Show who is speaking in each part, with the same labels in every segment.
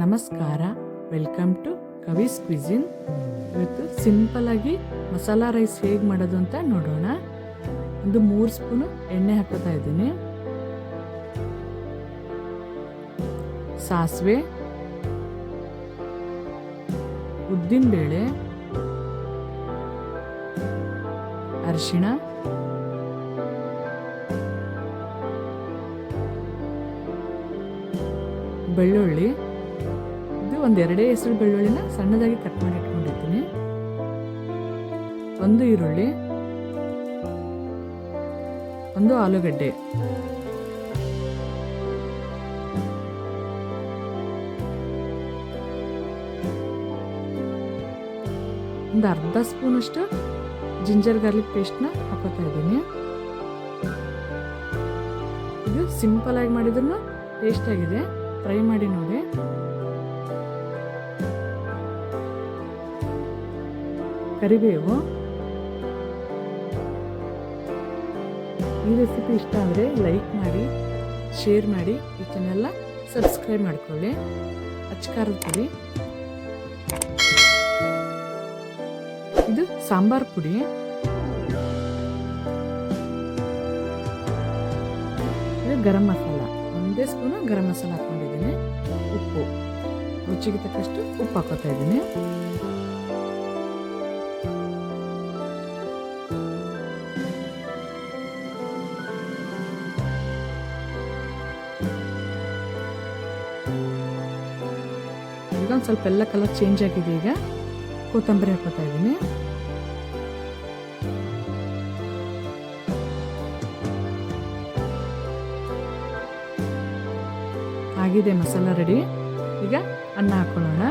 Speaker 1: ನಮಸ್ಕಾರ, welcome to ಕವಿಸ್ ಕ್ವಿಜಿನ್. ಇವತ್ತು simple ಆಗಿ ಮಸಾಲಾ ರೈಸ್ ಹೇಗೆ ಮಾಡೋದು ಅಂತ ನೋಡೋಣ. ಒಂದು 3 ಸ್ಪೂನು ಎಣ್ಣೆ ಹಾಕೋತಾ ಇದ್ದೀನಿ. ಸಾಸಿವೆ, ಉದ್ದಿನಬೇಳೆ, ಅರಿಶಿಣ, ಬೆಳ್ಳುಳ್ಳಿ. ಇದು ಒಂದು 2 ಹೆಸರು ಬೆಳ್ಳುಳ್ಳಿನ ಸಣ್ಣದಾಗಿ ಕಟ್ ಮಾಡಿ ಇಟ್ಕೊಂಡಿದ್ದೀನಿ. ಒಂದು ಈರುಳ್ಳಿ, ಒಂದು ಆಲೂಗಡ್ಡೆ, ಒಂದು ಅರ್ಧ ಸ್ಪೂನಷ್ಟು ಜಿಂಜರ್ ಗಾರ್ಲಿಕ್ ಪೇಸ್ಟ್ನ ಹಾಕೋತಾ ಇದ್ದೀನಿ. ಇದು ಸಿಂಪಲ್ ಆಗಿ ಮಾಡಿದ್ರು ಟೇಸ್ಟ್ ಆಗಿದೆ, ಟ್ರೈ ಮಾಡಿ ನೋಡಿ. ಕರಿಬೇವು. ಈ ರೆಸಿಪಿ ಇಷ್ಟ ಆದರೆ ಲೈಕ್ ಮಾಡಿ, ಶೇರ್ ಮಾಡಿ, ಈ ಚಾನೆಲ್ನ ಸಬ್ಸ್ಕ್ರೈಬ್ ಮಾಡ್ಕೊಳ್ಳಿ. ಅಚ್ಕಾರದ ಪುಡಿ, ಇದು ಸಾಂಬಾರ್ ಪುಡಿ, ಇದು ಗರಂ ಮಸಾಲ, 1 ಸ್ಪೂನು ಗರಂ ಮಸಾಲ ಹಾಕೊಂಡಿದ್ದೀನಿ. ಉಪ್ಪು, ರುಚಿಗೆ ತಕ್ಕಷ್ಟು ಉಪ್ಪು ಹಾಕೋತಾ ಇದ್ದೀನಿ. ಈಗ ಒಂದು ಸ್ವಲ್ಪ ಎಲ್ಲ ಕಲರ್ ಚೇಂಜ್ ಆಗಿದೆ. ಈಗ ಕೊತ್ತಂಬರಿ ಹಾಕೋತಾ ಇದ್ದೀನಿ. ಆಗಿದೆ ಮಸಾಲ ರೆಡಿ. ಈಗ ಅನ್ನ ಹಾಕೊಳ್ಳೋಣ.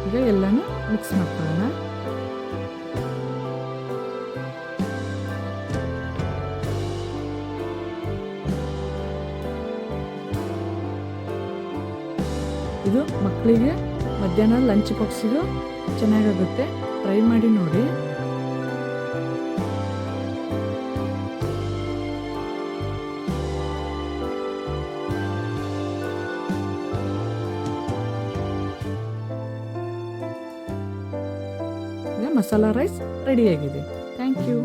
Speaker 1: ಈಗ ಎಲ್ಲಾನು ಮಿಕ್ಸ್ ಮಾಡ್ಕೊಳ್ಳೋಣ. ಇದು ಮಕ್ಕಳಿಗೆ ಮಧ್ಯಾಹ್ನ ಲಂಚ್ ಬಾಕ್ಸಿಗೂ ಚೆನ್ನಾಗಾಗುತ್ತೆ, ಟ್ರೈ ಮಾಡಿ ನೋಡಿ. ಈಗ ಮಸಾಲಾ ರೈಸ್ ರೆಡಿಯಾಗಿದೆ. Thank you.